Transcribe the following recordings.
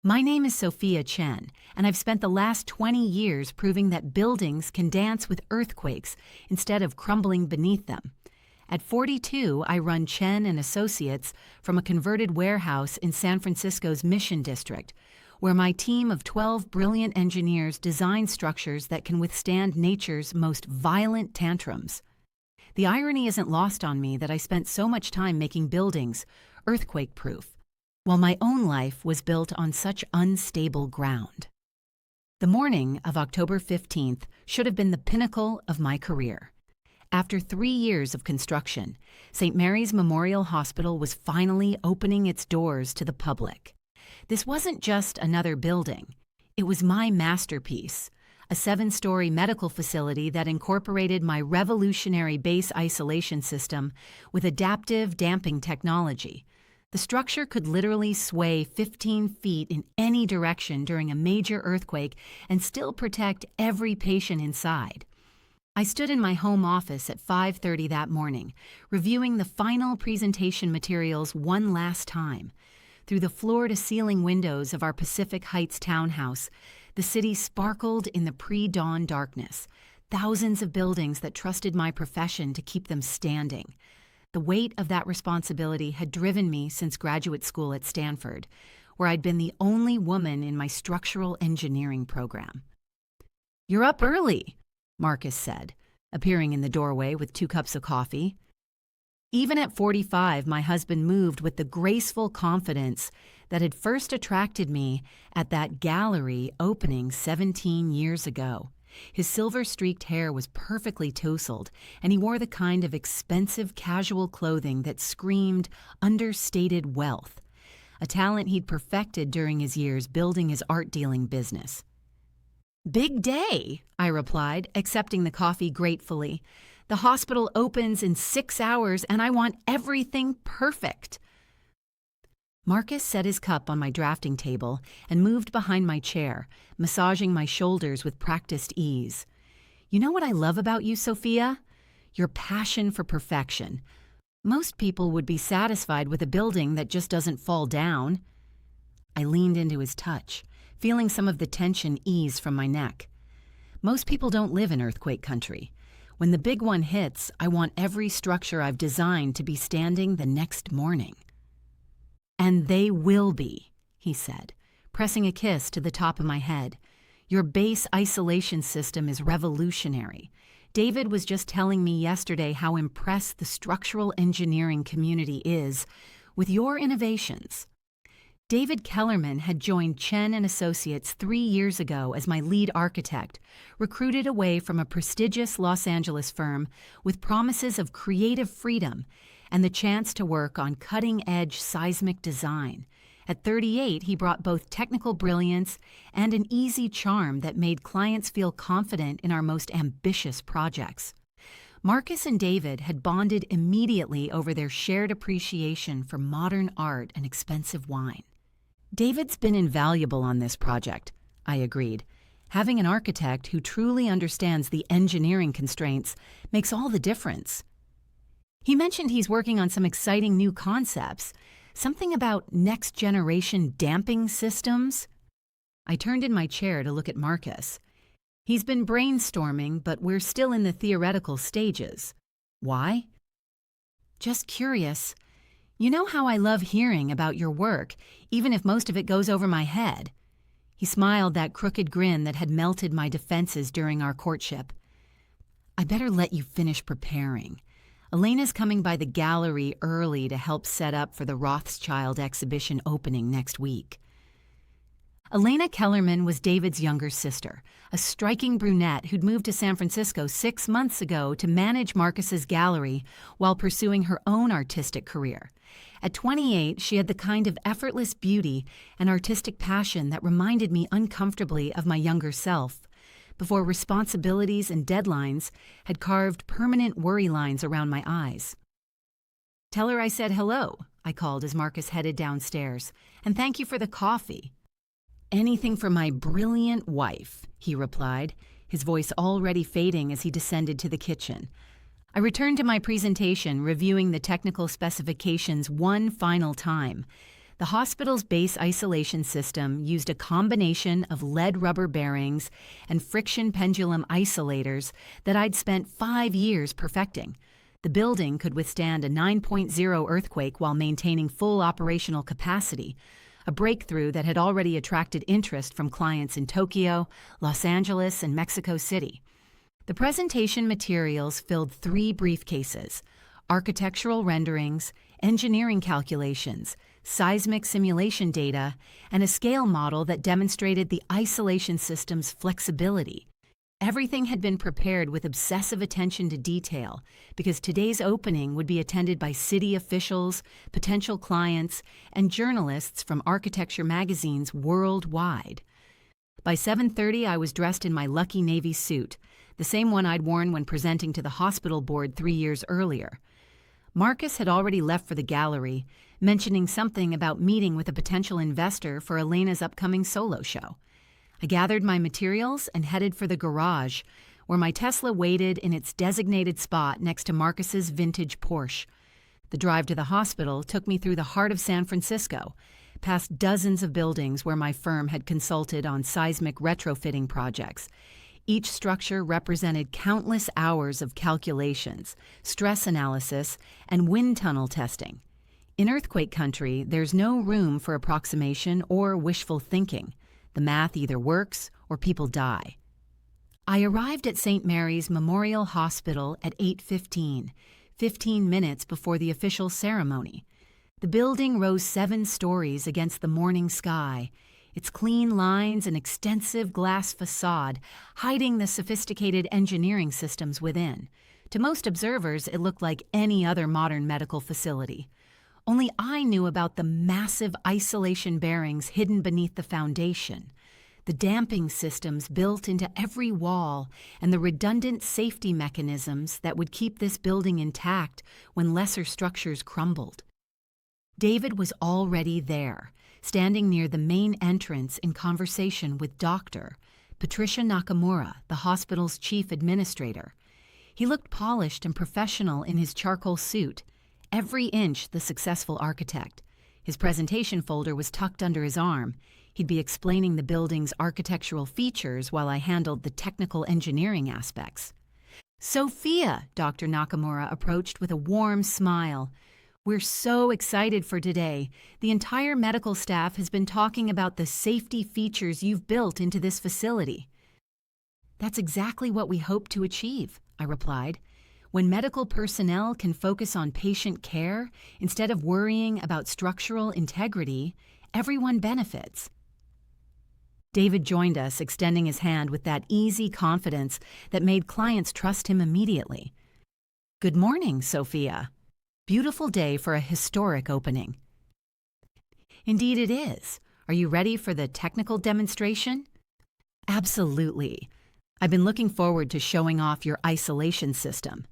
My name is Sophia Chen, and I've spent the last 20 years proving that buildings can dance with earthquakes instead of crumbling beneath them. At 42, I run Chen and Associates from a converted warehouse in San Francisco's Mission District, where my team of 12 brilliant engineers design structures that can withstand nature's most violent tantrums. The irony isn't lost on me that I spent so much time making buildings earthquake-proof, while my own life was built on such unstable ground. The morning of October 15th should have been the pinnacle of my career. After 3 years of construction, St. Mary's Memorial Hospital was finally opening its doors to the public. This wasn't just another building. It was my masterpiece, a 7-story medical facility that incorporated my revolutionary base isolation system with adaptive damping technology. The structure could literally sway 15 feet in any direction during a major earthquake and still protect every patient inside. I stood in my home office at 5:30 that morning, reviewing the final presentation materials one last time. Through the floor-to-ceiling windows of our Pacific Heights townhouse, the city sparkled in the pre-dawn darkness, thousands of buildings that trusted my profession to keep them standing. The weight of that responsibility had driven me since graduate school at Stanford, where I'd been the only woman in my structural engineering program. "You're up early," Marcus said, appearing in the doorway with 2 cups of coffee. Even at 45, my husband moved with the graceful confidence that had first attracted me at that gallery opening 17 years ago. His silver-streaked hair was perfectly tousled, and he wore the kind of expensive casual clothing that screamed understated wealth, a talent he'd perfected during his years building his art-dealing business. "Big day," I replied, accepting the coffee gratefully. "The hospital opens in 6 hours, and I want everything perfect." Marcus set his cup on my drafting table and moved behind my chair, massaging my shoulders with practiced ease. "You know what I love about you, Sophia? Your passion for perfection. Most people would be satisfied with a building that just doesn't fall down." I leaned into his touch, feeling some of the tension ease from my neck. Most people don't live in earthquake country. When the big one hits, I want every structure I've designed to be standing the next morning. "And they will be," he said, pressing a kiss to the top of my head. "Your base isolation system is revolutionary. David was just telling me yesterday how impressed the structural engineering community is with your innovations." David Kellerman had joined Chen and Associates 3 years ago as my lead architect, recruited away from a prestigious Los Angeles firm with promises of creative freedom and the chance to work on cutting-edge seismic design. At 38, he brought both technical brilliance and an easy charm that made clients feel confident in our most ambitious projects. Marcus and David had bonded immediately over their shared appreciation for modern art and expensive wine. "David's been invaluable on this project," I agreed. "Having an architect who truly understands the engineering constraints makes all the difference." He mentioned he's working on some exciting new concepts, something about next-generation damping systems. I turned in my chair to look at Marcus. "He's been brainstorming, but we're still in the theoretical stages." "Why?" "Just curious. You know how I love hearing about your work, even if most of it goes over my head." He smiled that crooked grin that had melted my defenses during our courtship. "I better let you finish preparing. Elena's coming by the gallery early to help set up for the Rothschild exhibition opening next week." Elena Kellerman was David's younger sister, a striking brunette who'd moved to San Francisco 6 months ago to manage Marcus's gallery while pursuing her own artistic career. At 28, she had the kind of effortless beauty and artistic passion that reminded me uncomfortably of my younger self, before responsibilities and deadlines had carved permanent worry lines around my eyes. "Tell her I said hello," I called as Marcus headed downstairs, "and thank you for the coffee." "Anything for my brilliant wife," he replied, his voice already fading as he descended to the kitchen. I returned to my presentation, reviewing the technical specifications one final time. The hospital's base isolation system used a combination of lead rubber bearings and friction pendulum isolators that I'd spent 5 years perfecting. The building could withstand a 9.0 earthquake while maintaining full operational capacity, a breakthrough that had already attracted interest from clients in Tokyo, Los Angeles, and Mexico City. The presentation materials filled 3 briefcases: architectural renderings, engineering calculations, seismic simulation data, and a scale model that demonstrated the isolation system's flexibility. Everything had been prepared with obsessive attention to detail because today's opening would be attended by city officials, potential clients, and journalists from architecture magazines worldwide. By 7:30, I was dressed in my lucky navy suit, the same one I'd worn when presenting to the hospital board 3 years earlier. Marcus had already left for the gallery, mentioning something about meeting with a potential investor for Elena's upcoming solo show. I gathered my materials and headed for the garage, where my Tesla waited in its designated spot next to Marcus's vintage Porsche. The drive to the hospital took me through the heart of San Francisco, past dozens of buildings where my firm had consulted on seismic retrofitting projects. Each structure represented countless hours of calculations, stress analysis, and wind tunnel testing. In earthquake country, there's no room for approximation or wishful thinking. The math either works or people die. I arrived at St. Mary's Memorial Hospital at 8:15, 15 minutes before the official ceremony. The building rose 7 stories against the morning sky, its clean lines and extensive glass facade hiding the sophisticated engineering systems within. To most observers, it looked like any other modern medical facility. Only I knew about the massive isolation bearings hidden beneath the foundation, the damping systems built into every wall, and the redundant safety mechanisms that would keep this building intact when lesser structures crumbled. David was already there, standing near the main entrance in conversation with Dr. Patricia Nakamura, the hospital's chief administrator. He looked polished and professional in his charcoal suit, every inch the successful architect. His presentation folder was tucked under his arm. He'd be explaining the building's architectural features while I handled the technical engineering aspects. "Sophia," Dr. Nakamura approached with a warm smile. "We're so excited for today. The entire medical staff has been talking about the safety features you've built into this facility." "That's exactly what we hope to achieve," I replied. "When medical personnel can focus on patient care instead of worrying about structural integrity, everyone benefits." David joined us, extending his hand with that easy confidence that made clients trust him immediately. "Good morning, Sophia. Beautiful day for a historic opening." "Indeed it is. Are you ready for the technical demonstration?" "Absolutely. I've been looking forward to showing off your isolation system."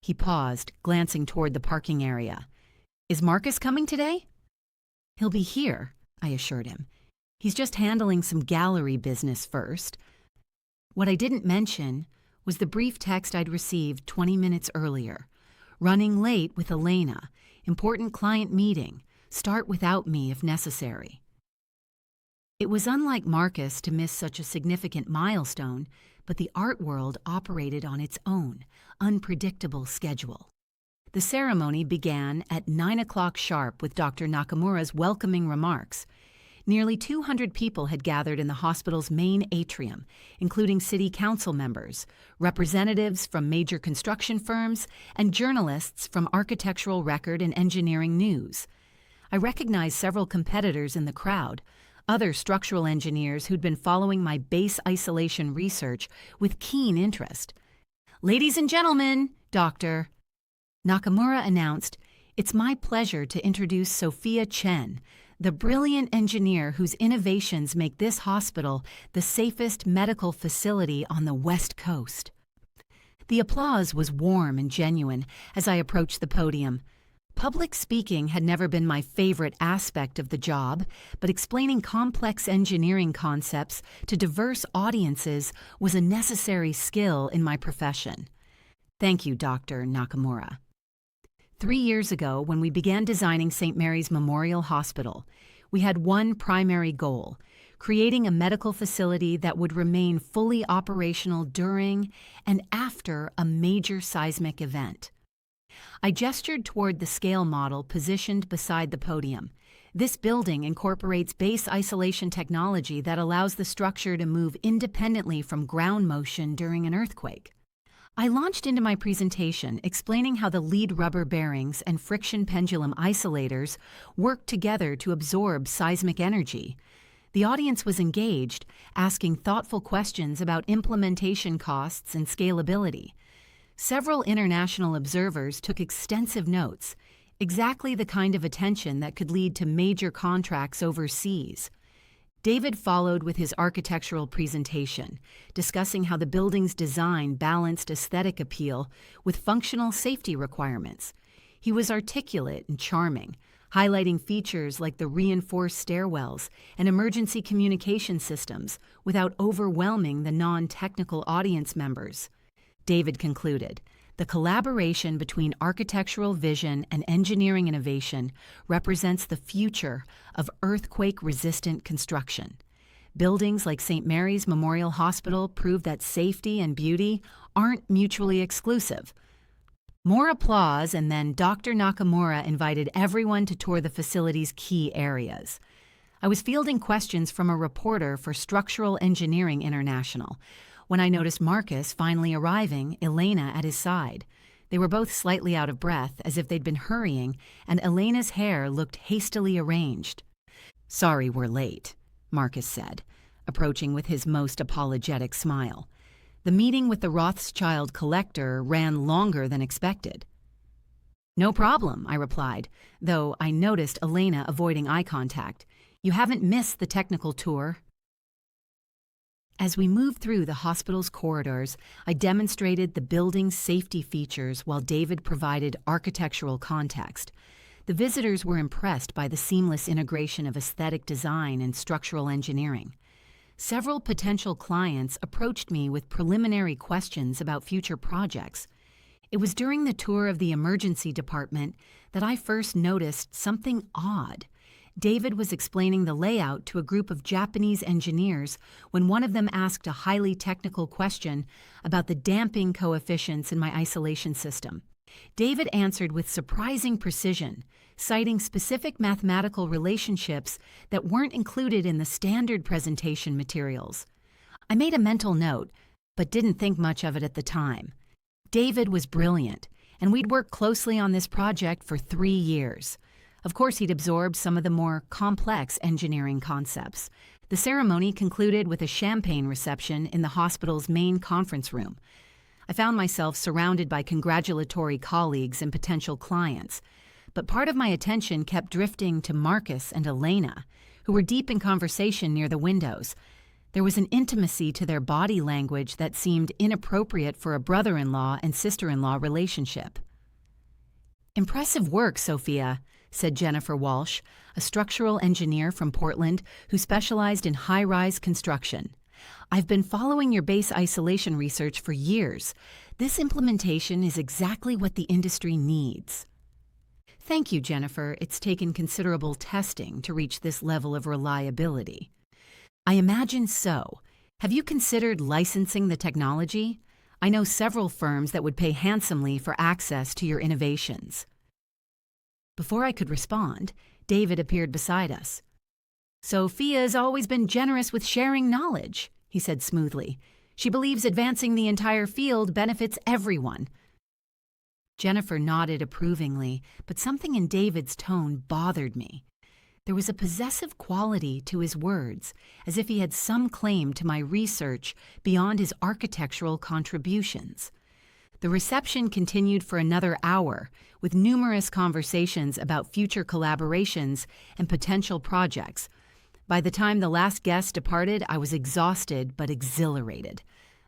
He paused, glancing toward the parking area. "Is Marcus coming today?" "He'll be here," I assured him. "He's just handling some gallery business first." What I didn't mention was the brief text I'd received 20 minutes earlier. "Running late with Elena. Important client meeting. Start without me if necessary." It was unlike Marcus to miss such a significant milestone, but the art world operated on its own, unpredictable schedule. The ceremony began at 9 o'clock sharp with Dr. Nakamura's welcoming remarks. Nearly 200 people had gathered in the hospital's main atrium, including city council members, representatives from major construction firms, and journalists from Architectural Record and Engineering News. I recognized several competitors in the crowd, other structural engineers who'd been following my base isolation research with keen interest. "Ladies and gentlemen, Dr. Nakamura announced, "It's my pleasure to introduce Sophia Chen, the brilliant engineer whose innovations make this hospital the safest medical facility on the West Coast." The applause was warm and genuine as I approached the podium. Public speaking had never been my favorite aspect of the job, but explaining complex engineering concepts to diverse audiences was a necessary skill in my profession. Thank you, Dr. Nakamura. 3 years ago, when we began designing St. Mary's Memorial Hospital, We had one primary goal: creating a medical facility that would remain fully operational during and after a major seismic event. I gestured toward the scale model positioned beside the podium. This building incorporates base isolation technology that allows the structure to move independently from ground motion during an earthquake. I launched into my presentation explaining how the lead rubber bearings and friction pendulum isolators work together to absorb seismic energy. The audience was engaged, asking thoughtful questions about implementation costs and scalability. Several international observers took extensive notes, exactly the kind of attention that could lead to major contracts overseas. David followed with his architectural presentation, discussing how the building's design balanced aesthetic appeal with functional safety requirements. He was articulate and charming, highlighting features like the reinforced stairwells and emergency communication systems without overwhelming the non-technical audience members. David concluded, "The collaboration between architectural vision and engineering innovation represents the future of earthquake-resistant construction. Buildings like St. Mary's Memorial Hospital prove that safety and beauty aren't mutually exclusive." More applause, and then Dr. Nakamura invited everyone to tour the facility's key areas. I was fielding questions from a reporter for Structural Engineering International when I noticed Marcus finally arriving, Elena at his side. They were both slightly out of breath, as if they'd been hurrying, and Elena's hair looked hastily arranged. "Sorry we're late," Marcus said, approaching with his most apologetic smile. "The meeting with the Rothschild collector ran longer than expected." "No problem," I replied, though I noticed Elena avoiding eye contact. "You haven't missed the technical tour." As we moved through the hospital's corridors, I demonstrated the building's safety features while David provided architectural context. The visitors were impressed by the seamless integration of aesthetic design and structural engineering. Several potential clients approached me with preliminary questions about future projects. It was during the tour of the emergency department that I first noticed something odd. David was explaining the layout to a group of Japanese engineers when one of them asked a highly technical question about the damping coefficients in my isolation system. David answered with surprising precision, citing specific mathematical relationships that weren't included in the standard presentation materials. I made a mental note, but didn't think much of it at the time. David was brilliant, and we'd worked closely on this project for 3 years. Of course, he'd absorbed some of the more complex engineering concepts. The ceremony concluded with a champagne reception in the hospital's main conference room. I found myself surrounded by congratulatory colleagues and potential clients, but part of my attention kept drifting to Marcus and Elena, who were deep in conversation near the windows. There was an intimacy to their body language that seemed inappropriate for a brother-in-law and sister-in-law relationship. "Impressive work, Sophia," said Jennifer Walsh, a structural engineer from Portland who specialized in high-rise construction. "I've been following your base isolation research for years. This implementation is exactly what the industry needs." "Thank you, Jennifer. It's taken considerable testing to reach this level of reliability." "I imagine so. Have you considered licensing the technology? I know several firms that would pay handsomely for access to your innovations." Before I could respond, David appeared beside us. "Sophia's always been generous with sharing knowledge," he said smoothly. "She believes advancing the entire field benefits everyone." Jennifer nodded approvingly, but something in David's tone bothered me. There was a possessive quality to his words, as if he had some claim to my research beyond his architectural contributions. The reception continued for another hour, with numerous conversations about future collaborations and potential projects. By the time the last guest departed, I was exhausted but exhilarated.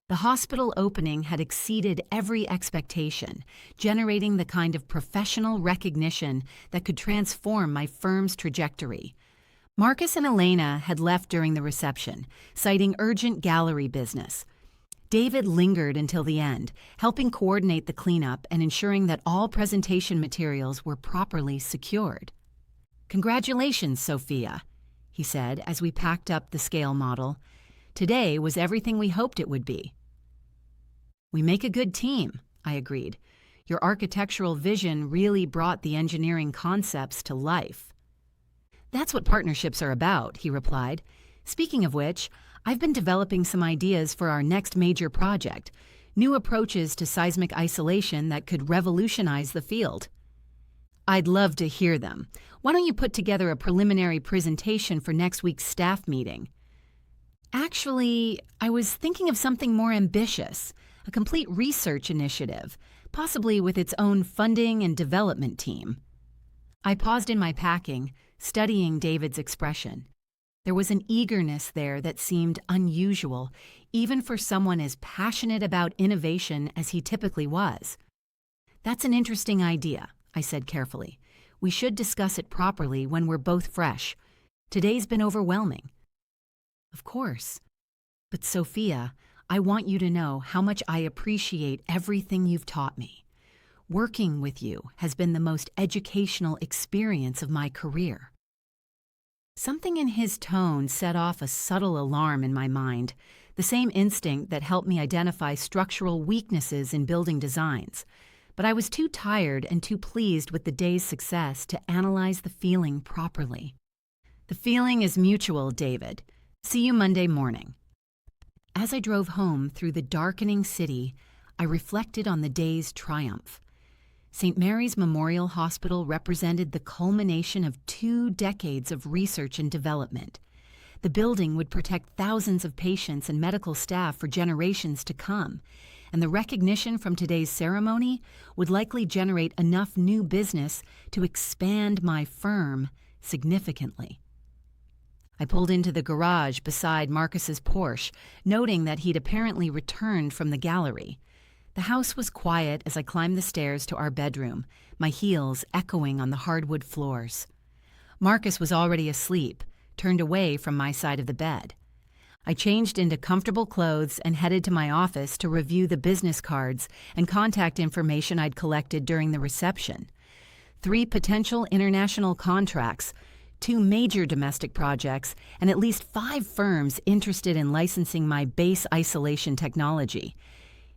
The hospital opening had exceeded every expectation, generating the kind of professional recognition that could transform my firm's trajectory. Marcus and Elena had left during the reception, citing urgent gallery business. David lingered until the end, helping coordinate the cleanup and ensuring that all presentation materials were properly secured. "Congratulations, Sophia," he said as we packed up the scale model. Today was everything we hoped it would be. We make a good team, I agreed. Your architectural vision really brought the engineering concepts to life. That's what partnerships are about, he replied. Speaking of which, I've been developing some ideas for our next major project, new approaches to seismic isolation that could revolutionize the field. I'd love to hear them. Why don't you put together a preliminary presentation for next week's staff meeting? Actually, I was thinking of something more ambitious, a complete research initiative, possibly with its own funding and development team. I paused in my packing, studying David's expression. There was an eagerness there that seemed unusual, even for someone as passionate about innovation as he typically was. That's an interesting idea, I said carefully. We should discuss it properly when we're both fresh. Today's been overwhelming. Of course. But Sophia, I want you to know how much I appreciate everything you've taught me. Working with you has been the most educational experience of my career. Something in his tone set off a subtle alarm in my mind, the same instinct that helped me identify structural weaknesses in building designs. But I was too tired and too pleased with the day's success to analyze the feeling properly. The feeling is mutual, David. See you Monday morning. As I drove home through the darkening city, I reflected on the day's triumph. St. Mary's Memorial Hospital represented the culmination of 2 decades of research and development. The building would protect thousands of patients and medical staff for generations to come, and the recognition from today's ceremony would likely generate enough new business to expand my firm significantly. I pulled into the garage beside Marcus's Porsche, noting that he'd apparently returned from the gallery. The house was quiet as I climbed the stairs to our bedroom, my heels echoing on the hardwood floors. Marcus was already asleep, turned away from my side of the bed. I changed into comfortable clothes and headed to my office to review the business cards and contact information I'd collected during the reception. 3 potential international contracts, 2 major domestic projects, and at least 5 firms interested in licensing my base isolation technology.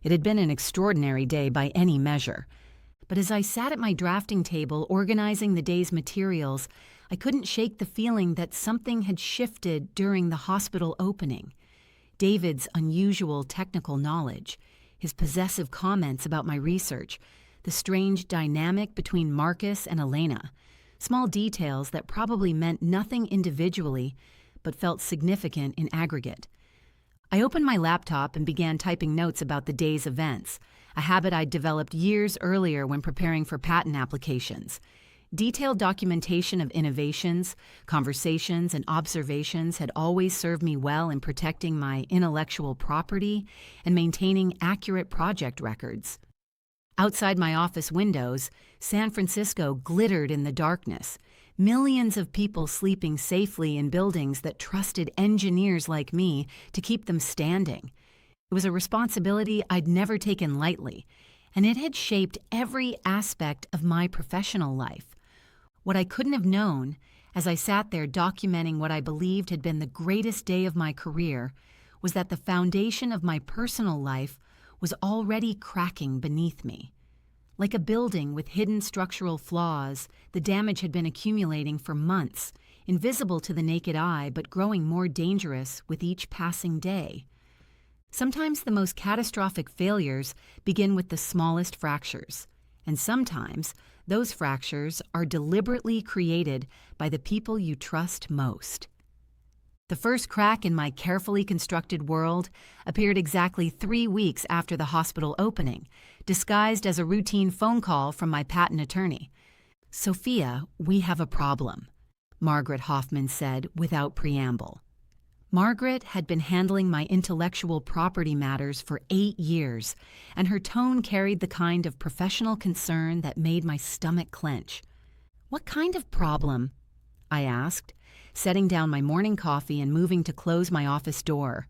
It had been an extraordinary day by any measure. But as I sat at my drafting table organizing the day's materials, I couldn't shake the feeling that something had shifted during the hospital opening. David's unusual technical knowledge, his possessive comments about my research, the strange dynamic between Marcus and Elena, small details that probably meant nothing individually but felt significant in aggregate. I opened my laptop and began typing notes about the day's events, a habit I'd developed years earlier when preparing for patent applications. Detailed documentation of innovations, conversations, and observations had always served me well in protecting my intellectual property and maintaining accurate project records. Outside my office windows, San Francisco glittered in the darkness, millions of people sleeping safely in buildings that trusted engineers like me to keep them standing. It was a responsibility I'd never taken lightly, and it had shaped every aspect of my professional life. What I couldn't have known, as I sat there documenting what I believed had been the greatest day of my career, was that the foundation of my personal life was already cracking beneath me. Like a building with hidden structural flaws, the damage had been accumulating for months, invisible to the naked eye but growing more dangerous with each passing day. Sometimes the most catastrophic failures begin with the smallest fractures, and sometimes those fractures are deliberately created by the people you trust most. The first crack in my carefully constructed world appeared exactly 3 weeks after the hospital opening, disguised as a routine phone call from my patent attorney. "Sophia, we have a problem," Margaret Hoffman said without preamble. Margaret had been handling my intellectual property matters for 8 years, and her tone carried the kind of professional concern that made my stomach clench. "What kind of problem?" I asked, setting down my morning coffee and moving to close my office door.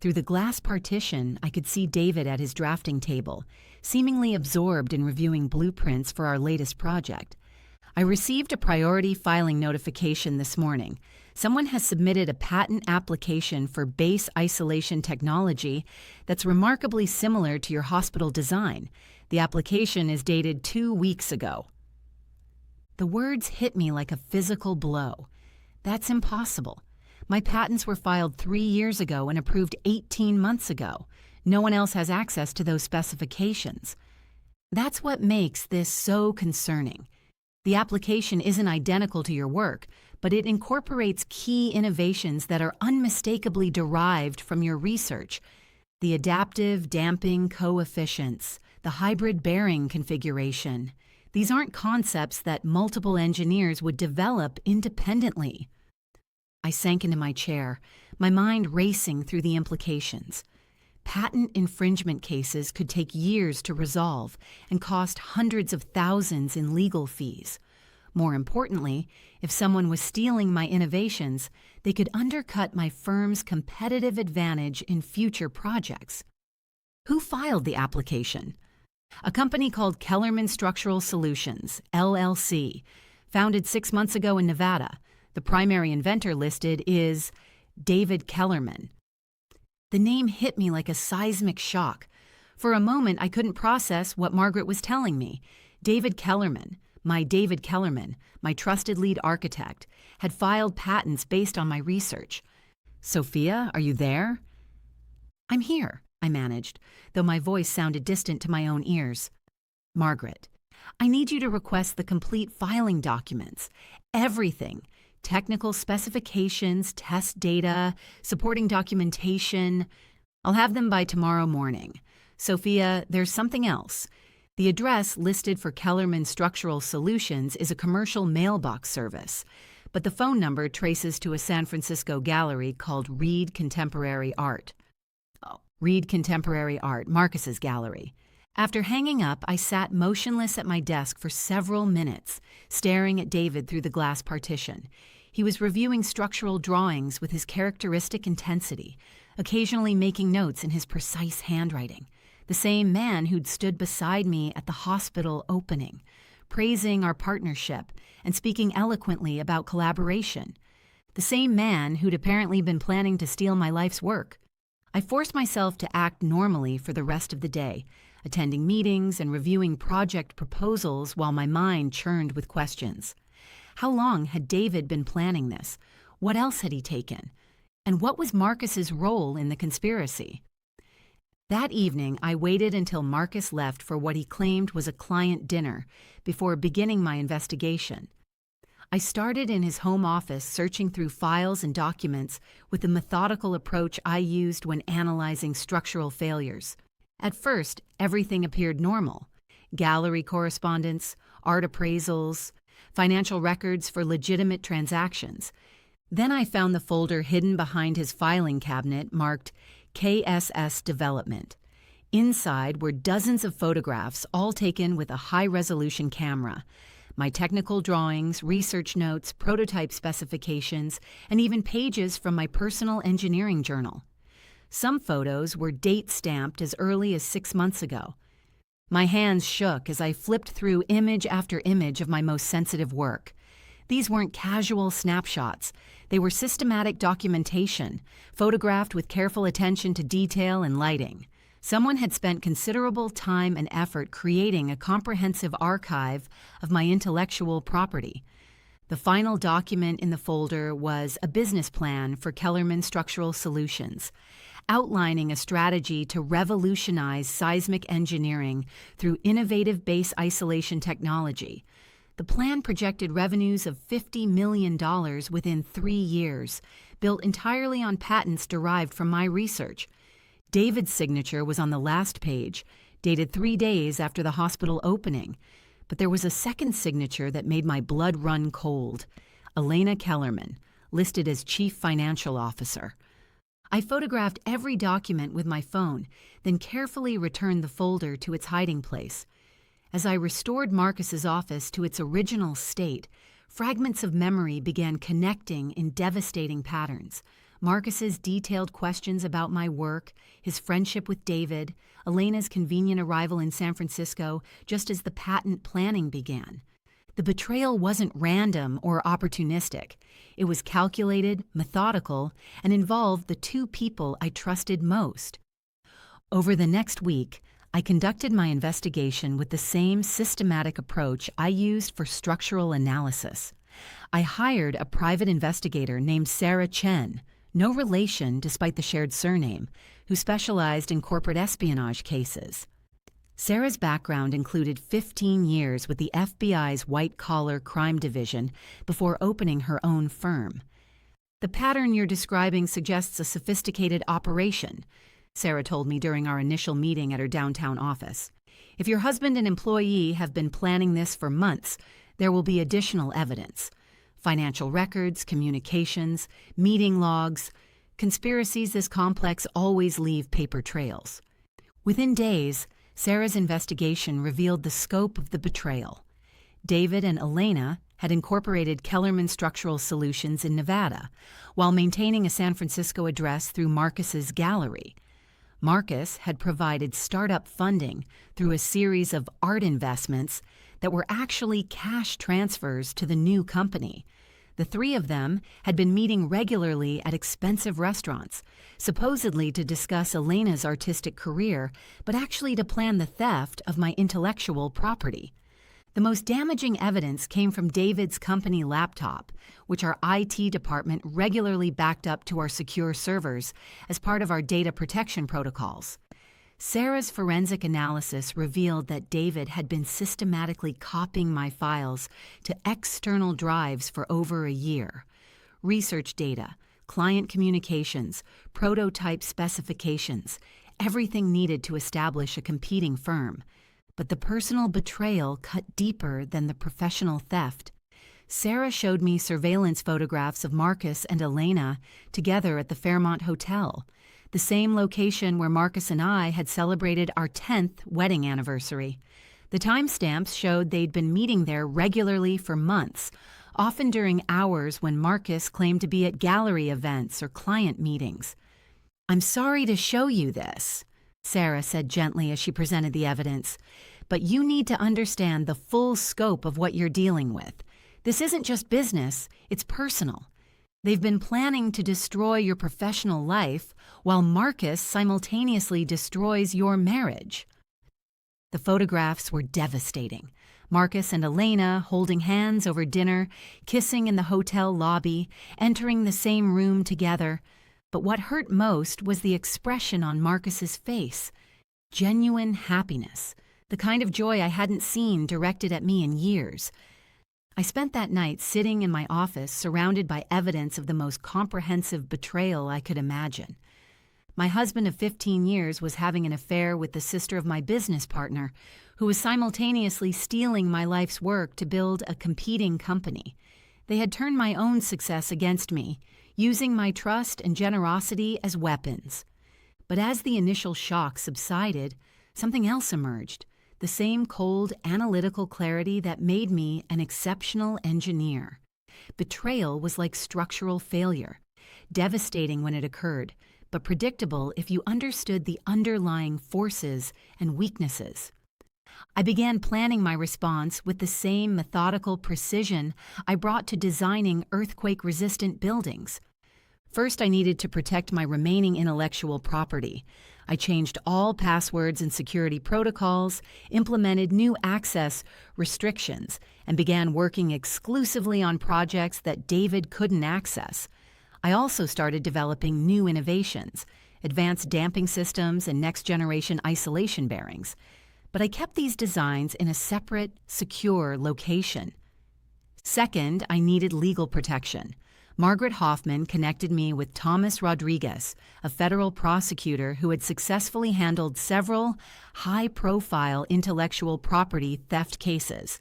Through the glass partition, I could see David at his drafting table, seemingly absorbed in reviewing blueprints for our latest project. I received a priority filing notification this morning. Someone has submitted a patent application for base isolation technology that's remarkably similar to your hospital design. The application is dated 2 weeks ago. The words hit me like a physical blow. That's impossible. My patents were filed 3 years ago and approved 18 months ago. No one else has access to those specifications. That's what makes this so concerning. The application isn't identical to your work, but it incorporates key innovations that are unmistakably derived from your research. The adaptive damping coefficients, the hybrid bearing configuration. These aren't concepts that multiple engineers would develop independently. I sank into my chair, my mind racing through the implications. Patent infringement cases could take years to resolve and cost hundreds of thousands in legal fees. More importantly, if someone was stealing my innovations, they could undercut my firm's competitive advantage in future projects. Who filed the application? A company called Kellerman Structural Solutions, LLC, founded 6 months ago in Nevada. The primary inventor listed is David Kellerman. The name hit me like a seismic shock. For a moment, I couldn't process what Margaret was telling me. David Kellerman, my trusted lead architect, had filed patents based on my research. Sophia, are you there? I'm here, I managed, though my voice sounded distant to my own ears. Margaret, I need you to request the complete filing documents. Everything. Technical specifications, test data, supporting documentation. I'll have them by tomorrow morning. Sophia, there's something else. The address listed for Kellerman Structural Solutions is a commercial mailbox service, but the phone number traces to a San Francisco gallery called Reed Contemporary Art. Reed Contemporary Art, Marcus's gallery. After hanging up, I sat motionless at my desk for several minutes, staring at David through the glass partition. He was reviewing structural drawings with his characteristic intensity, occasionally making notes in his precise handwriting. The same man who'd stood beside me at the hospital opening, praising our partnership and speaking eloquently about collaboration. The same man who'd apparently been planning to steal my life's work. I forced myself to act normally for the rest of the day, attending meetings and reviewing project proposals while my mind churned with questions. How long had David been planning this? What else had he taken? And what was Marcus's role in the conspiracy? That evening, I waited until Marcus left for what he claimed was a client dinner before beginning my investigation. I started in his home office searching through files and documents with the methodical approach I used when analyzing structural failures. At first, everything appeared normal. Gallery correspondence, art appraisals, financial records for legitimate transactions. Then I found the folder hidden behind his filing cabinet marked KSS Development. Inside were dozens of photographs, all taken with a high-resolution camera. My technical drawings, research notes, prototype specifications, and even pages from my personal engineering journal. Some photos were date-stamped as early as 6 months ago. My hands shook as I flipped through image after image of my most sensitive work. These weren't casual snapshots. They were systematic documentation, photographed with careful attention to detail and lighting. Someone had spent considerable time and effort creating a comprehensive archive of my intellectual property. The final document in the folder was a business plan for Kellerman Structural Solutions, outlining a strategy to revolutionize seismic engineering through innovative base isolation technology. The plan projected revenues of $50 million within 3 years, built entirely on patents derived from my research. David's signature was on the last page, dated 3 days after the hospital opening. But there was a second signature that made my blood run cold. Elena Kellerman, listed as Chief Financial Officer. I photographed every document with my phone, then carefully returned the folder to its hiding place. As I restored Marcus's office to its original state, fragments of memory began connecting in devastating patterns. Marcus's detailed questions about my work, his friendship with David, Elena's convenient arrival in San Francisco just as the patent planning began. The betrayal wasn't random or opportunistic. It was calculated, methodical, and involved the two people I trusted most. Over the next week, I conducted my investigation with the same systematic approach I used for structural analysis. I hired a private investigator named Sarah Chen, no relation despite the shared surname, who specialized in corporate espionage cases. Sarah's background included 15 years with the FBI's white-collar crime division before opening her own firm. "The pattern you're describing suggests a sophisticated operation," Sarah told me during our initial meeting at her downtown office. "If your husband and employee have been planning this for months, there will be additional evidence. Financial records, communications, meeting logs. Conspiracies this complex always leave paper trails." Within days, Sarah's investigation revealed the scope of the betrayal. David and Elena had incorporated Kellerman Structural Solutions in Nevada, while maintaining a San Francisco address through Marcus's gallery. Marcus had provided startup funding through a series of art investments that were actually cash transfers to the new company. The three of them had been meeting regularly at expensive restaurants, supposedly to discuss Elena's artistic career, but actually to plan the theft of my intellectual property. The most damaging evidence came from David's company laptop, which our IT department regularly backed up to our secure servers as part of our data protection protocols. Sarah's forensic analysis revealed that David had been systematically copying my files to external drives for over a year. Research data, client communications, prototype specifications, everything needed to establish a competing firm. But the personal betrayal cut deeper than the professional theft. Sarah showed me surveillance photographs of Marcus and Elena together at the Fairmont Hotel, the same location where Marcus and I had celebrated our 10th wedding anniversary. The timestamps showed they'd been meeting there regularly for months, often during hours when Marcus claimed to be at gallery events or client meetings. "I'm sorry to show you this," Sarah said gently as she presented the evidence, "but you need to understand the full scope of what you're dealing with. This isn't just business, it's personal. They've been planning to destroy your professional life while Marcus simultaneously destroys your marriage." The photographs were devastating. Marcus and Elena holding hands over dinner, kissing in the hotel lobby, entering the same room together. But what hurt most was the expression on Marcus's face. Genuine happiness, the kind of joy I hadn't seen directed at me in years. I spent that night sitting in my office surrounded by evidence of the most comprehensive betrayal I could imagine. My husband of 15 years was having an affair with the sister of my business partner, who was simultaneously stealing my life's work to build a competing company. They had turned my own success against me, using my trust and generosity as weapons. But as the initial shock subsided, something else emerged. The same cold, analytical clarity that made me an exceptional engineer. Betrayal was like structural failure, devastating when it occurred, but predictable if you understood the underlying forces and weaknesses. I began planning my response with the same methodical precision I brought to designing earthquake-resistant buildings. First, I needed to protect my remaining intellectual property. I changed all passwords and security protocols, implemented new access restrictions, and began working exclusively on projects that David couldn't access. I also started developing new innovations, advanced damping systems and next-generation isolation bearings. But I kept these designs in a separate, secure location. Second, I needed legal protection. Margaret Hoffman connected me with Thomas Rodriguez, a federal prosecutor who had successfully handled several high-profile intellectual property theft cases.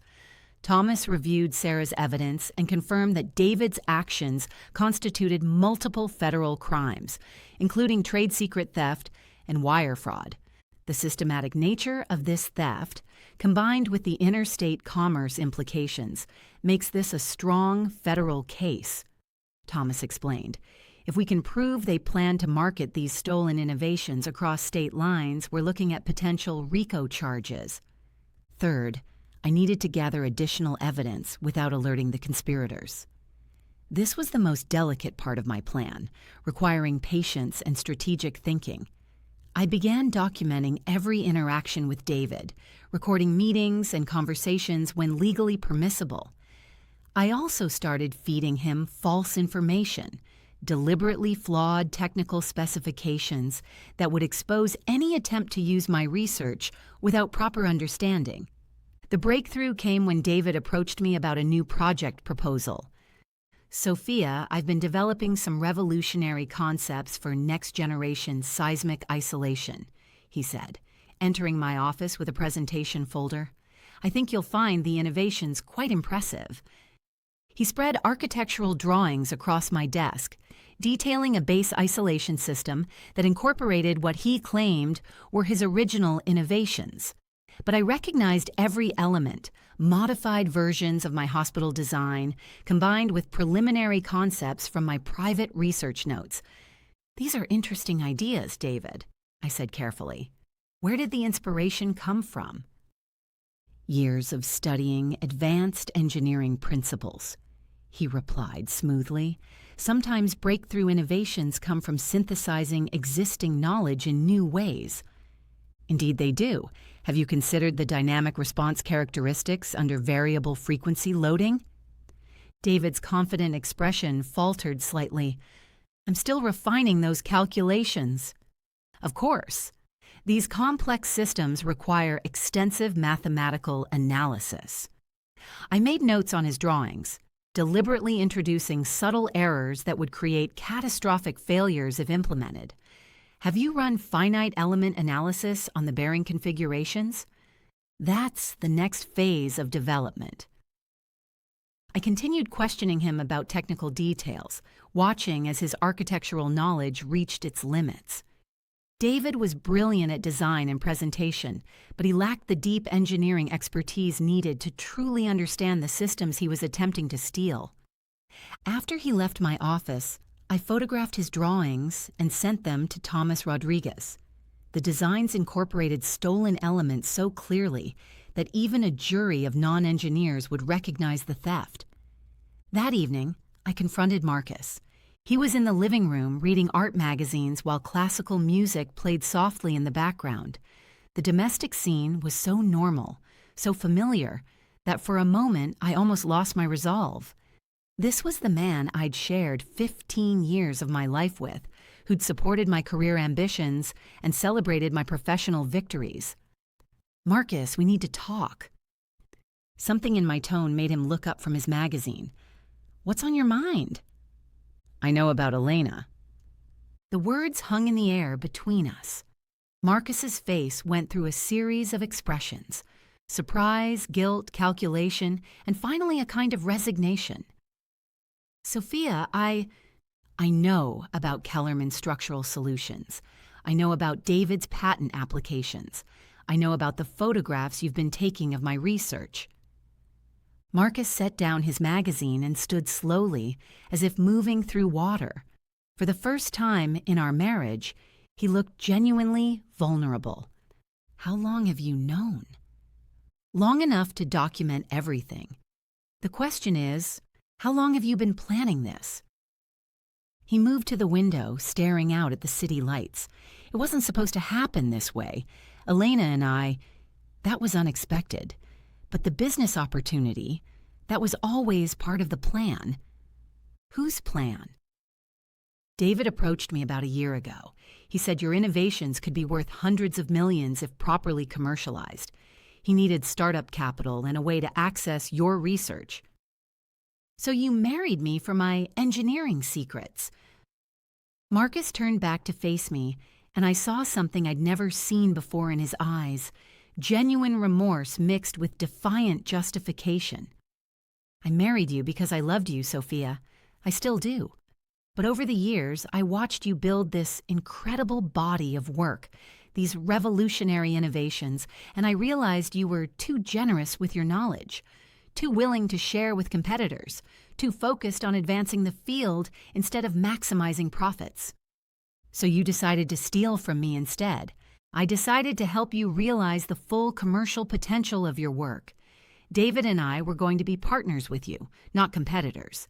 Thomas reviewed Sarah's evidence and confirmed that David's actions constituted multiple federal crimes, including trade secret theft and wire fraud. The systematic nature of this theft, combined with the interstate commerce implications, makes this a strong federal case. Thomas explained. If we can prove they plan to market these stolen innovations across state lines, we're looking at potential RICO charges. Third, I needed to gather additional evidence without alerting the conspirators. This was the most delicate part of my plan, requiring patience and strategic thinking. I began documenting every interaction with David, recording meetings and conversations when legally permissible. I also started feeding him false information, deliberately flawed technical specifications that would expose any attempt to use my research without proper understanding. The breakthrough came when David approached me about a new project proposal. "Sophia, I've been developing some revolutionary concepts for next-generation seismic isolation," he said, entering my office with a presentation folder. "I think you'll find the innovations quite impressive." He spread architectural drawings across my desk, detailing a base isolation system that incorporated what he claimed were his original innovations. But I recognized every element, modified versions of my hospital design, combined with preliminary concepts from my private research notes. "These are interesting ideas, David," I said carefully. "Where did the inspiration come from?" "Years of studying advanced engineering principles," he replied smoothly. "Sometimes breakthrough innovations come from synthesizing existing knowledge in new ways." "Indeed they do. Have you considered the dynamic response characteristics under variable frequency loading?" David's confident expression faltered slightly. "I'm still refining those calculations." "Of course. These complex systems require extensive mathematical analysis." I made notes on his drawings, deliberately introducing subtle errors that would create catastrophic failures if implemented. "Have you run finite element analysis on the bearing configurations?" "That's the next phase of development." I continued questioning him about technical details, watching as his architectural knowledge reached its limits. David was brilliant at design and presentation, but he lacked the deep engineering expertise needed to truly understand the systems he was attempting to steal. After he left my office, I photographed his drawings and sent them to Thomas Rodriguez. The designs incorporated stolen elements so clearly that even a jury of non-engineers would recognize the theft. That evening, I confronted Marcus. He was in the living room reading art magazines while classical music played softly in the background. The domestic scene was so normal, so familiar, that for a moment I almost lost my resolve. This was the man I'd shared 15 years of my life with, who'd supported my career ambitions and celebrated my professional victories. "Marcus, we need to talk." Something in my tone made him look up from his magazine. "What's on your mind?" "I know about Elena." The words hung in the air between us. Marcus's face went through a series of expressions: surprise, guilt, calculation, and finally a kind of resignation. "Sophia, I know about Kellerman Structural Solutions. I know about David's patent applications. I know about the photographs you've been taking of my research." Marcus set down his magazine and stood slowly, as if moving through water. For the first time in our marriage, he looked genuinely vulnerable. "How long have you known?" "Long enough to document everything. The question is, how long have you been planning this?" He moved to the window, staring out at the city lights. "It wasn't supposed to happen this way. Elena and that was unexpected. But the business opportunity, that was always part of the plan." "Whose plan?" "David approached me about a year ago. He said your innovations could be worth hundreds of millions if properly commercialized. He needed startup capital and a way to access your research." "So you married me for my engineering secrets." Marcus turned back to face me, and I saw something I'd never seen before in his eyes: genuine remorse mixed with defiant justification. "I married you because I loved you, Sophia. I still do. But over the years, I watched you build this incredible body of work, these revolutionary innovations, and I realized you were too generous with your knowledge, too willing to share with competitors, too focused on advancing the field instead of maximizing profits. So you decided to steal from me instead. I decided to help you realize the full commercial potential of your work. David and I were going to be partners with you, not competitors.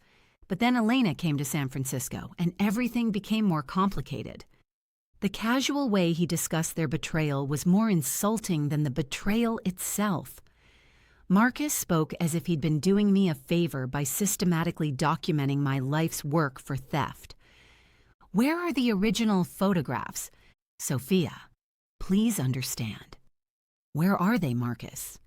But then Elena came to San Francisco, and everything became more complicated. The casual way he discussed their betrayal was more insulting than the betrayal itself. Marcus spoke as if he'd been doing me a favor by systematically documenting my life's work for theft. Where are the original photographs? Sophia, please understand. Where are they, Marcus?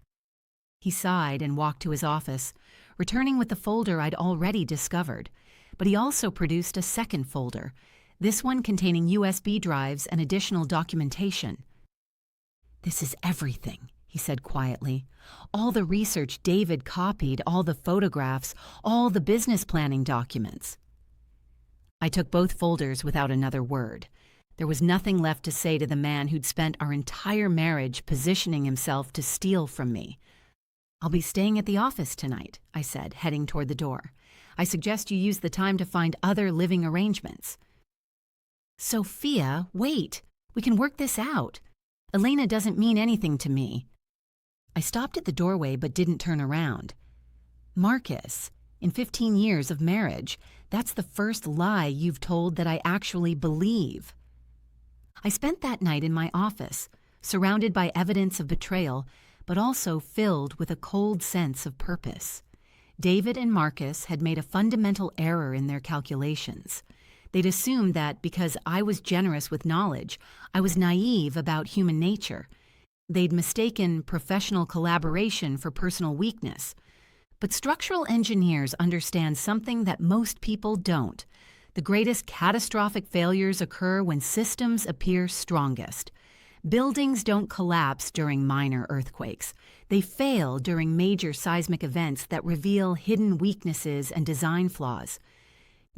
He sighed and walked to his office, returning with the folder I'd already discovered. But he also produced a second folder, this one containing USB drives and additional documentation. This is everything, he said quietly. All the research David copied, all the photographs, all the business planning documents. I took both folders without another word. There was nothing left to say to the man who'd spent our entire marriage positioning himself to steal from me. I'll be staying at the office tonight, I said, heading toward the door. I suggest you use the time to find other living arrangements. Sophia, wait. We can work this out. Elena doesn't mean anything to me. I stopped at the doorway but didn't turn around. Marcus, in 15 years of marriage, that's the first lie you've told that I actually believe. I spent that night in my office, surrounded by evidence of betrayal, but also filled with a cold sense of purpose. David and Marcus had made a fundamental error in their calculations. They'd assumed that because I was generous with knowledge, I was naive about human nature. They'd mistaken professional collaboration for personal weakness. But structural engineers understand something that most people don't. The greatest catastrophic failures occur when systems appear strongest. Buildings don't collapse during minor earthquakes. They fail during major seismic events that reveal hidden weaknesses and design flaws.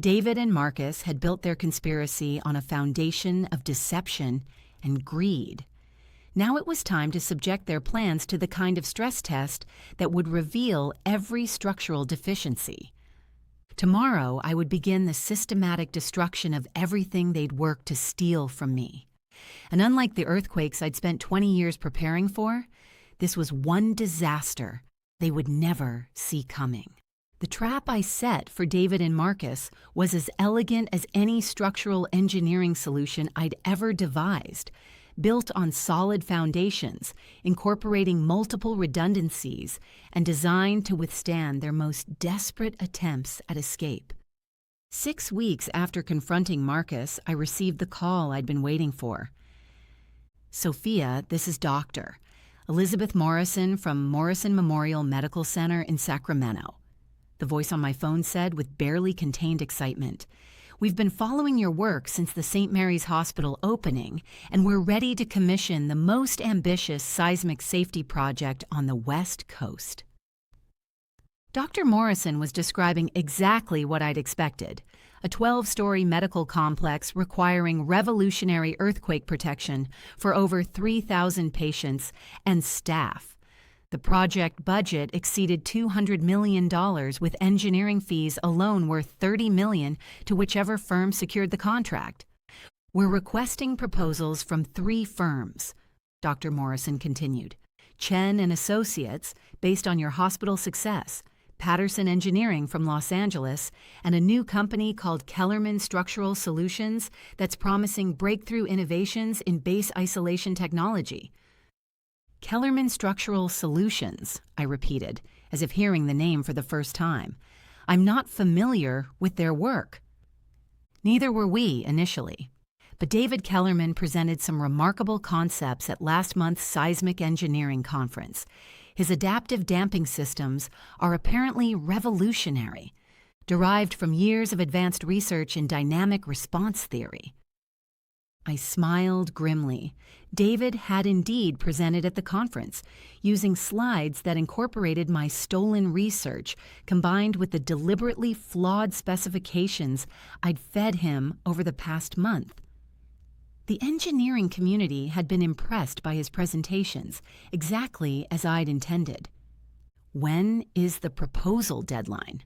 David and Marcus had built their conspiracy on a foundation of deception and greed. Now it was time to subject their plans to the kind of stress test that would reveal every structural deficiency. Tomorrow, I would begin the systematic destruction of everything they'd worked to steal from me. And unlike the earthquakes I'd spent 20 years preparing for, this was one disaster they would never see coming. The trap I set for David and Marcus was as elegant as any structural engineering solution I'd ever devised, built on solid foundations, incorporating multiple redundancies, and designed to withstand their most desperate attempts at escape. 6 weeks after confronting Marcus, I received the call I'd been waiting for. Sophia, this is Dr. Elizabeth Morrison from Morrison Memorial Medical Center in Sacramento. The voice on my phone said with barely contained excitement. We've been following your work since the St. Mary's Hospital opening, and we're ready to commission the most ambitious seismic safety project on the West Coast. Dr. Morrison was describing exactly what I'd expected, a 12-story medical complex requiring revolutionary earthquake protection for over 3,000 patients and staff. The project budget exceeded $200 million, with engineering fees alone worth $30 million to whichever firm secured the contract. We're requesting proposals from 3 firms, Dr. Morrison continued. Chen and Associates, based on your hospital success, Patterson Engineering from Los Angeles, and a new company called Kellerman Structural Solutions that's promising breakthrough innovations in base isolation technology. Kellerman Structural Solutions, I repeated, as if hearing the name for the first time. I'm not familiar with their work. Neither were we initially. But David Kellerman presented some remarkable concepts at last month's Seismic Engineering Conference. His adaptive damping systems are apparently revolutionary, derived from years of advanced research in dynamic response theory. I smiled grimly. David had indeed presented at the conference, using slides that incorporated my stolen research combined with the deliberately flawed specifications I'd fed him over the past month. The engineering community had been impressed by his presentations, exactly as I'd intended. When is the proposal deadline?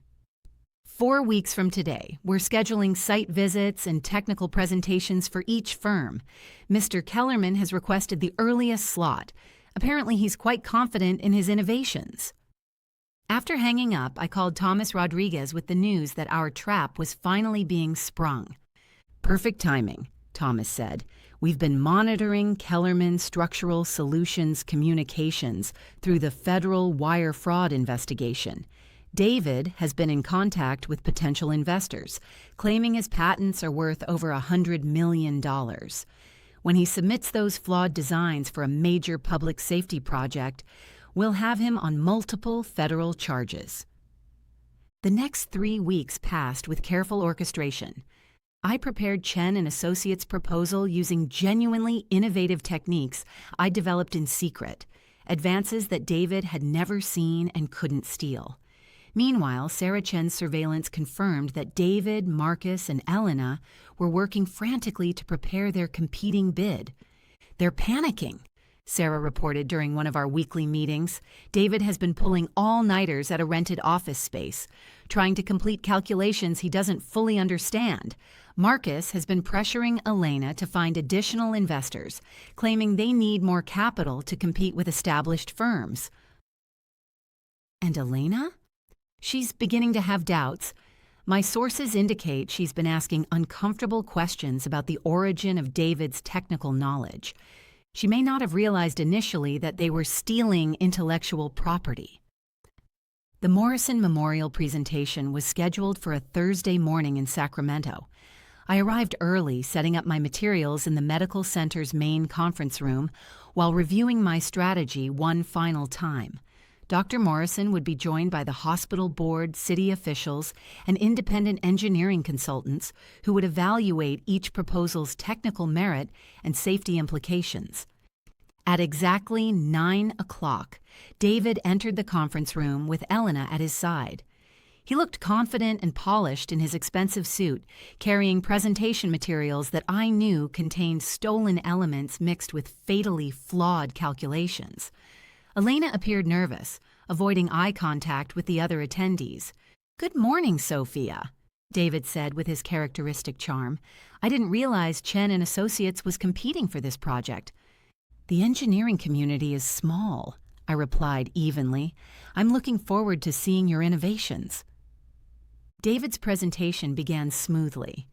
4 weeks from today, we're scheduling site visits and technical presentations for each firm. Mr. Kellerman has requested the earliest slot. Apparently, he's quite confident in his innovations. After hanging up, I called Thomas Rodriguez with the news that our trap was finally being sprung. "Perfect timing," Thomas said. "We've been monitoring Kellerman Structural Solutions Communications through the federal wire fraud investigation. David has been in contact with potential investors, claiming his patents are worth over $100 million. When he submits those flawed designs for a major public safety project, we'll have him on multiple federal charges." The next 3 weeks passed with careful orchestration. I prepared Chen and Associates' proposal using genuinely innovative techniques I developed in secret, advances that David had never seen and couldn't steal. Meanwhile, Sarah Chen's surveillance confirmed that David, Marcus, and Elena were working frantically to prepare their competing bid. "They're panicking," Sarah reported during one of our weekly meetings. "David has been pulling all-nighters at a rented office space, trying to complete calculations he doesn't fully understand. Marcus has been pressuring Elena to find additional investors, claiming they need more capital to compete with established firms." And Elena? "She's beginning to have doubts. My sources indicate she's been asking uncomfortable questions about the origin of David's technical knowledge. She may not have realized initially that they were stealing intellectual property." The Morrison Memorial presentation was scheduled for a Thursday morning in Sacramento. I arrived early, setting up my materials in the medical center's main conference room while reviewing my strategy one final time. Dr. Morrison would be joined by the hospital board, city officials, and independent engineering consultants who would evaluate each proposal's technical merit and safety implications. At exactly 9 o'clock, David entered the conference room with Elena at his side. He looked confident and polished in his expensive suit, carrying presentation materials that I knew contained stolen elements mixed with fatally flawed calculations. Elena appeared nervous, avoiding eye contact with the other attendees. "Good morning, Sophia," David said with his characteristic charm. "I didn't realize Chen and Associates was competing for this project." "The engineering community is small," I replied evenly. "I'm looking forward to seeing your innovations." David's presentation began smoothly.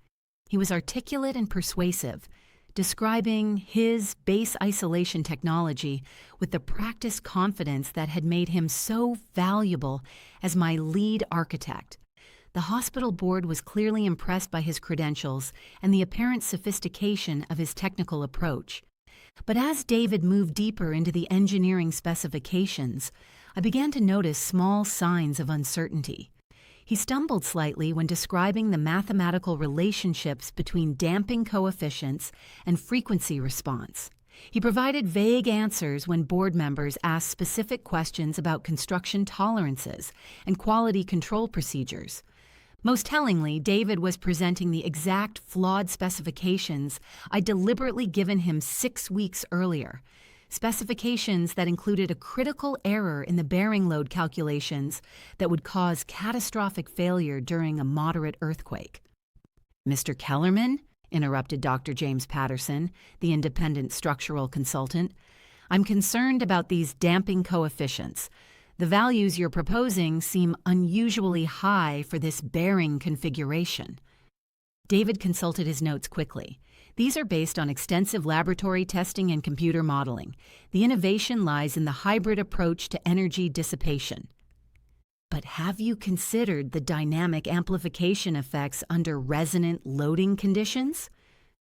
He was articulate and persuasive, describing his base isolation technology with the practiced confidence that had made him so valuable as my lead architect. The hospital board was clearly impressed by his credentials and the apparent sophistication of his technical approach. But as David moved deeper into the engineering specifications, I began to notice small signs of uncertainty. He stumbled slightly when describing the mathematical relationships between damping coefficients and frequency response. He provided vague answers when board members asked specific questions about construction tolerances and quality control procedures. Most tellingly, David was presenting the exact flawed specifications I'd deliberately given him 6 weeks earlier. Specifications that included a critical error in the bearing load calculations that would cause catastrophic failure during a moderate earthquake. "Mr. Kellerman," interrupted Dr. James Patterson, the independent structural consultant, "I'm concerned about these damping coefficients. The values you're proposing seem unusually high for this bearing configuration." David consulted his notes quickly. "These are based on extensive laboratory testing and computer modeling. The innovation lies in the hybrid approach to energy dissipation." "But have you considered the dynamic amplification effects under resonant loading conditions?"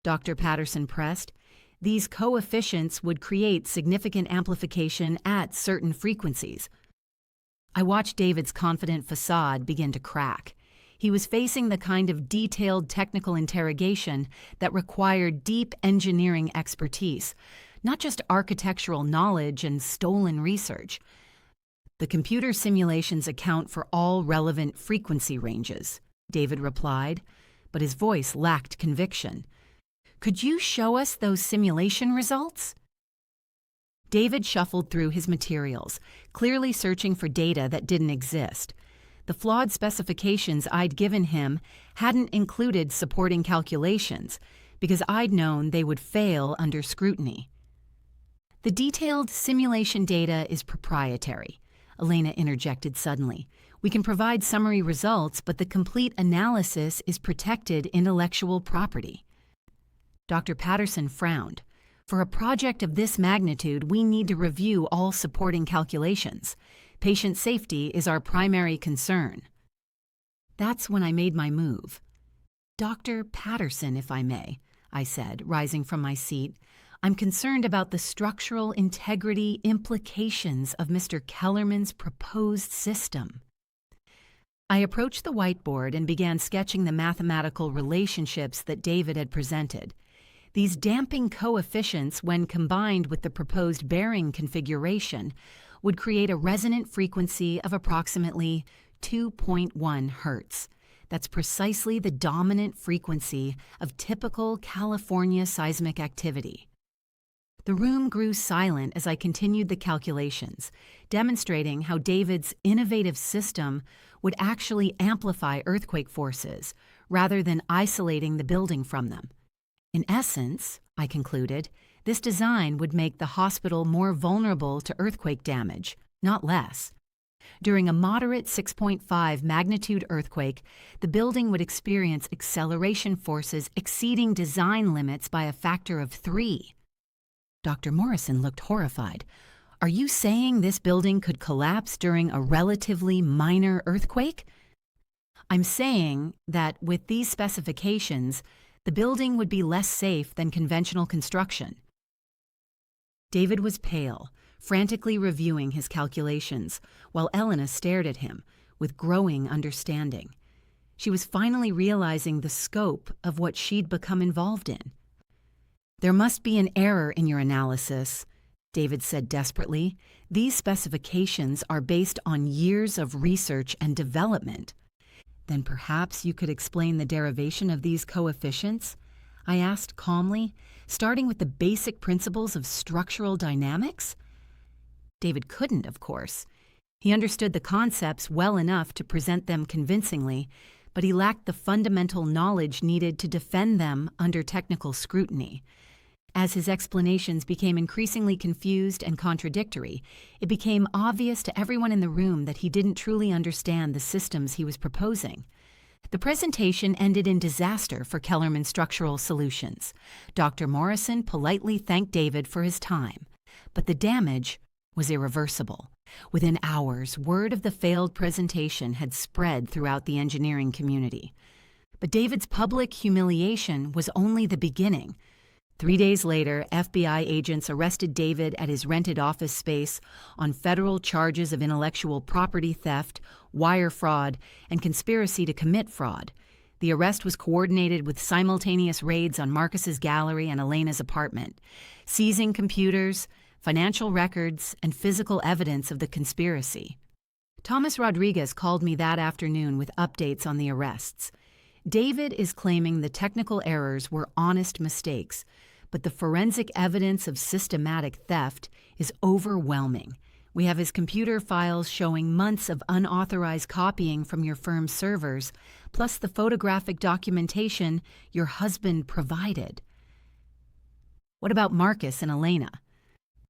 Dr. Patterson pressed. "These coefficients would create significant amplification at certain frequencies." I watched David's confident facade begin to crack. He was facing the kind of detailed technical interrogation that required deep engineering expertise, not just architectural knowledge and stolen research. "The computer simulations account for all relevant frequency ranges," David replied, but his voice lacked conviction. "Could you show us those simulation results?" David shuffled through his materials, clearly searching for data that didn't exist. The flawed specifications I'd given him hadn't included supporting calculations, because I'd known they would fail under scrutiny. "The detailed simulation data is proprietary. Elena interjected suddenly. We can provide summary results, but the complete analysis is protected intellectual property. Dr. Patterson frowned. For a project of this magnitude, we need to review all supporting calculations. Patient safety is our primary concern. That's when I made my move. Dr. Patterson, if I may, I said, rising from my seat. I'm concerned about the structural integrity implications of Mr. Kellerman's proposed system. I approached the whiteboard and began sketching the mathematical relationships that David had presented. These damping coefficients, when combined with the proposed bearing configuration, would create a resonant frequency of approximately 2.1 hertz. That's precisely the dominant frequency of typical California seismic activity. The room grew silent as I continued the calculations, demonstrating how David's innovative system would actually amplify earthquake forces rather than isolating the building from them. In essence, I concluded, this design would make the hospital more vulnerable to earthquake damage, not less. During a moderate 6.5 magnitude earthquake, the building would experience acceleration forces exceeding design limits by a factor of 3. Dr. Morrison looked horrified. Are you saying this building could collapse during a relatively minor earthquake? I'm saying that with these specifications, the building would be less safe than conventional construction. David was pale, frantically reviewing his calculations, while Elena stared at him with growing understanding. She was finally realizing the scope of what she'd become involved in. There must be an error in your analysis, David said desperately. These specifications are based on years of research and development. Then perhaps you could explain the derivation of these coefficients? I asked calmly, starting with the basic principles of structural dynamics. David couldn't, of course. He understood the concepts well enough to present them convincingly, but he lacked the fundamental knowledge needed to defend them under technical scrutiny. As his explanations became increasingly confused and contradictory, it became obvious to everyone in the room that he didn't truly understand the systems he was proposing. The presentation ended in disaster for Kellerman Structural Solutions. Dr. Morrison politely thanked David for his time, but the damage was irreversible. Within hours, word of the failed presentation had spread throughout the engineering community. But David's public humiliation was only the beginning. 3 days later, FBI agents arrested David at his rented office space on federal charges of intellectual property theft, wire fraud, and conspiracy to commit fraud. The arrest was coordinated with simultaneous raids on Marcus's gallery and Elena's apartment, seizing computers, financial records, and physical evidence of the conspiracy. Thomas Rodriguez called me that afternoon with updates on the arrests. David is claiming the technical errors were honest mistakes, but the forensic evidence of systematic theft is overwhelming. We have his computer files showing months of unauthorized copying from your firm's servers, plus the photographic documentation your husband provided. What about Marcus and Elena?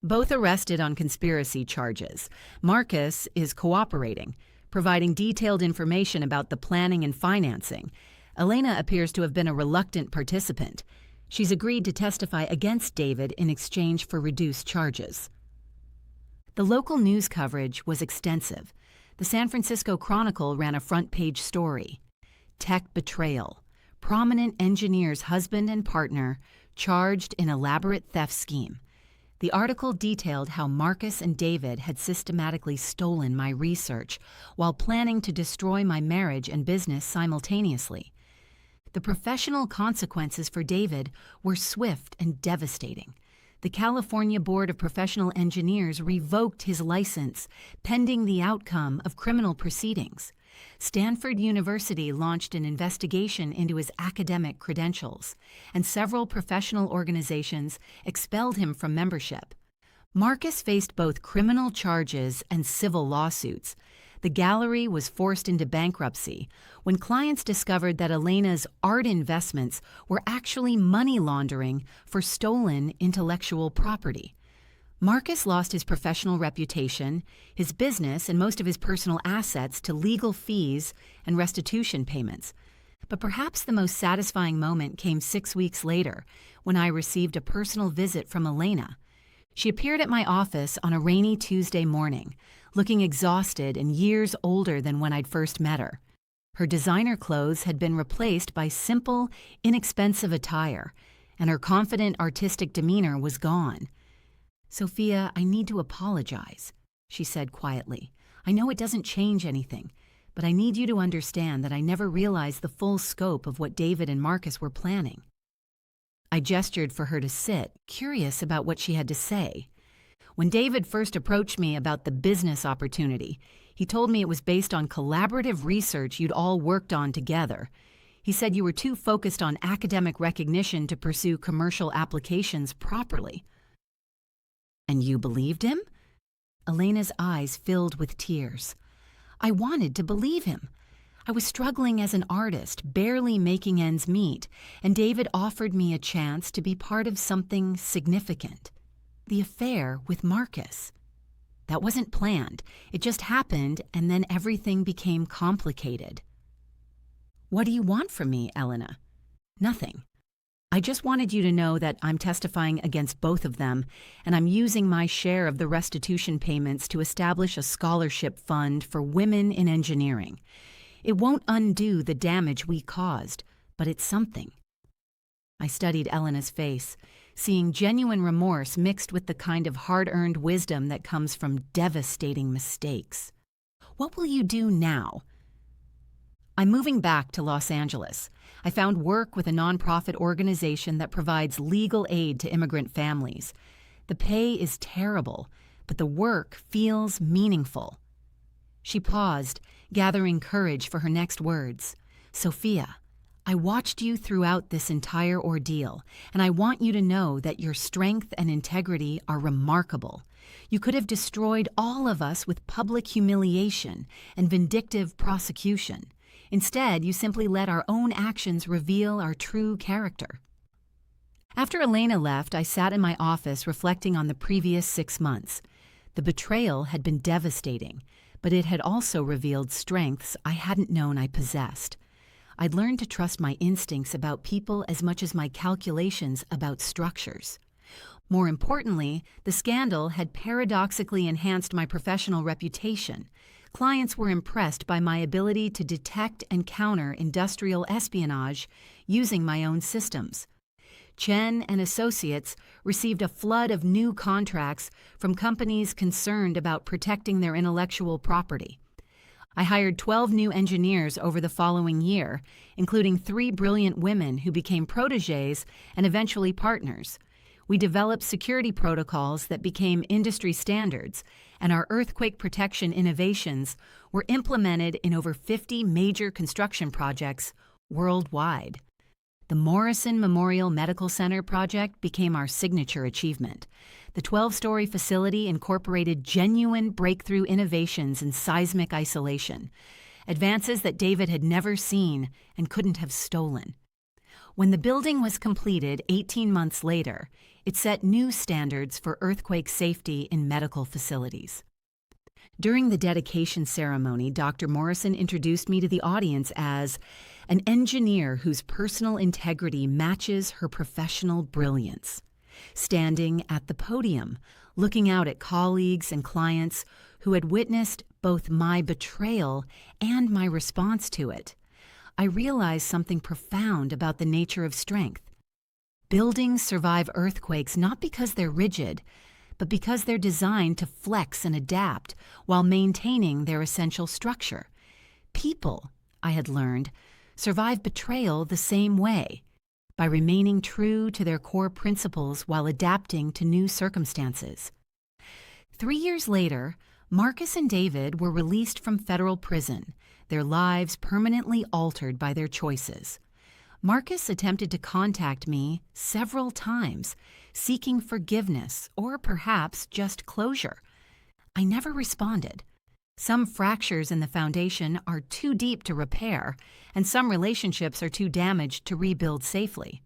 Both arrested on conspiracy charges. Marcus is cooperating, providing detailed information about the planning and financing. Elena appears to have been a reluctant participant. She's agreed to testify against David in exchange for reduced charges. The local news coverage was extensive. The San Francisco Chronicle ran a front-page story. Tech betrayal. Prominent engineer's husband and partner charged in elaborate theft scheme. The article detailed how Marcus and David had systematically stolen my research while planning to destroy my marriage and business simultaneously. The professional consequences for David were swift and devastating. The California Board of Professional Engineers revoked his license pending the outcome of criminal proceedings. Stanford University launched an investigation into his academic credentials, and several professional organizations expelled him from membership. Marcus faced both criminal charges and civil lawsuits. The gallery was forced into bankruptcy when clients discovered that Elena's art investments were actually money laundering for stolen intellectual property. Marcus lost his professional reputation, his business, and most of his personal assets to legal fees and restitution payments. But perhaps the most satisfying moment came 6 weeks later, when I received a personal visit from Elena. She appeared at my office on a rainy Tuesday morning, looking exhausted and years older than when I'd first met her. Her designer clothes had been replaced by simple, inexpensive attire, and her confident, artistic demeanor was gone. "Sophia, I need to apologize," she said quietly. "I know it doesn't change anything, but I need you to understand that I never realized the full scope of what David and Marcus were planning." I gestured for her to sit, curious about what she had to say. When David first approached me about the business opportunity, he told me it was based on collaborative research you'd all worked on together. He said you were too focused on academic recognition to pursue commercial applications properly. "And you believed him?" Elena's eyes filled with tears. I wanted to believe him. I was struggling as an artist, barely making ends meet, and David offered me a chance to be part of something significant. The affair with Marcus. That wasn't planned. It just happened, and then everything became complicated. "What do you want from me, Elena?" "Nothing. I just wanted you to know that I'm testifying against both of them, and I'm using my share of the restitution payments to establish a scholarship fund for women in engineering. It won't undo the damage we caused, but it's something." I studied Elena's face, seeing genuine remorse mixed with the kind of hard-earned wisdom that comes from devastating mistakes. "What will you do now?" "I'm moving back to Los Angeles. I found work with a nonprofit organization that provides legal aid to immigrant families. The pay is terrible, but the work feels meaningful." She paused, gathering courage for her next words. "Sophia, I watched you throughout this entire ordeal, and I want you to know that your strength and integrity are remarkable. You could have destroyed all of us with public humiliation and vindictive prosecution. Instead, you simply let our own actions reveal our true character." After Elena left, I sat in my office reflecting on the previous 6 months. The betrayal had been devastating, but it had also revealed strengths I hadn't known I possessed. I'd learned to trust my instincts about people as much as my calculations about structures. More importantly, the scandal had paradoxically enhanced my professional reputation. Clients were impressed by my ability to detect and counter industrial espionage using my own systems. Chen and Associates received a flood of new contracts from companies concerned about protecting their intellectual property. I hired 12 new engineers over the following year, including 3 brilliant women who became protégés and eventually partners. We developed security protocols that became industry standards, and our earthquake protection innovations were implemented in over 50 major construction projects worldwide. The Morrison Memorial Medical Center project became our signature achievement. The 12-story facility incorporated genuine breakthrough innovations in seismic isolation, advances that David had never seen and couldn't have stolen. When the building was completed 18 months later, it set new standards for earthquake safety in medical facilities. During the dedication ceremony, Dr. Morrison introduced me to the audience as an engineer whose personal integrity matches her professional brilliance. Standing at the podium, looking out at colleagues and clients who had witnessed both my betrayal and my response to it, I realized something profound about the nature of strength. Buildings survive earthquakes not because they're rigid, but because they're designed to flex and adapt while maintaining their essential structure. People, I had learned, survive betrayal the same way, by remaining true to their core principles while adapting to new circumstances. 3 years later, Marcus and David were released from federal prison, their lives permanently altered by their choices. Marcus attempted to contact me several times, seeking forgiveness or perhaps just closure. I never responded. Some fractures in the foundation are too deep to repair, and some relationships are too damaged to rebuild safely.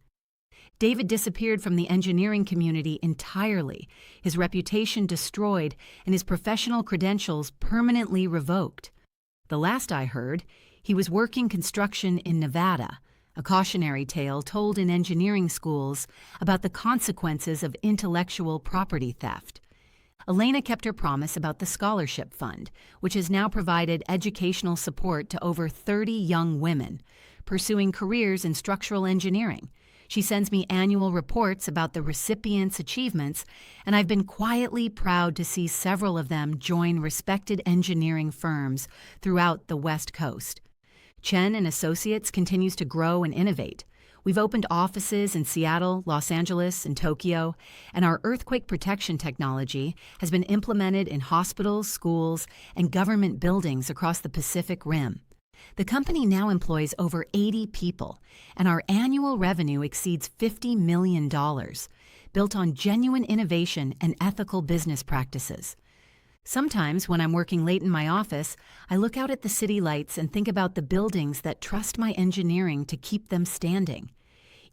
David disappeared from the engineering community entirely, his reputation destroyed, and his professional credentials permanently revoked. The last I heard, he was working construction in Nevada, a cautionary tale told in engineering schools about the consequences of intellectual property theft. Elena kept her promise about the scholarship fund, which has now provided educational support to over 30 young women pursuing careers in structural engineering. She sends me annual reports about the recipients' achievements, and I've been quietly proud to see several of them join respected engineering firms throughout the West Coast. Chen and Associates continues to grow and innovate. We've opened offices in Seattle, Los Angeles, and Tokyo, and our earthquake protection technology has been implemented in hospitals, schools, and government buildings across the Pacific Rim. The company now employs over 80 people, and our annual revenue exceeds $50 million, built on genuine innovation and ethical business practices. Sometimes, when I'm working late in my office, I look out at the city lights and think about the buildings that trust my engineering to keep them standing.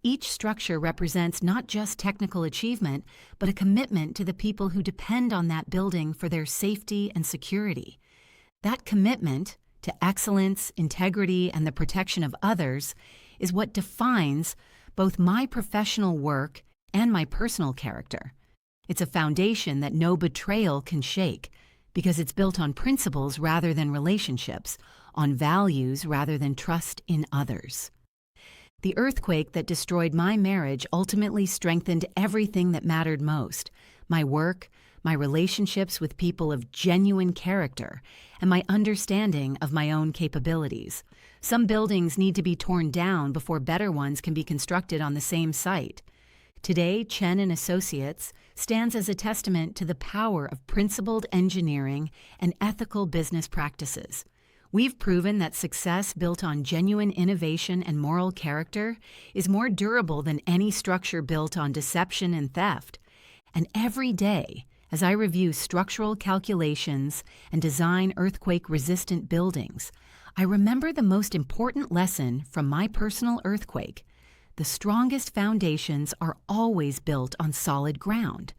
Each structure represents not just technical achievement, but a commitment to the people who depend on that building for their safety and security. That commitment to excellence, integrity, and the protection of others is what defines both my professional work and my personal character. It's a foundation that no betrayal can shake, because it's built on principles rather than relationships, on values rather than trust in others. The earthquake that destroyed my marriage ultimately strengthened everything that mattered most: my work, my relationships with people of genuine character, and my understanding of my own capabilities. Some buildings need to be torn down before better ones can be constructed on the same site. Today, Chen and Associates stands as a testament to the power of principled engineering and ethical business practices. We've proven that success built on genuine innovation and moral character is more durable than any structure built on deception and theft. And every day, as I review structural calculations and design earthquake-resistant buildings, I remember the most important lesson from my personal earthquake: the strongest foundations are always built on solid ground.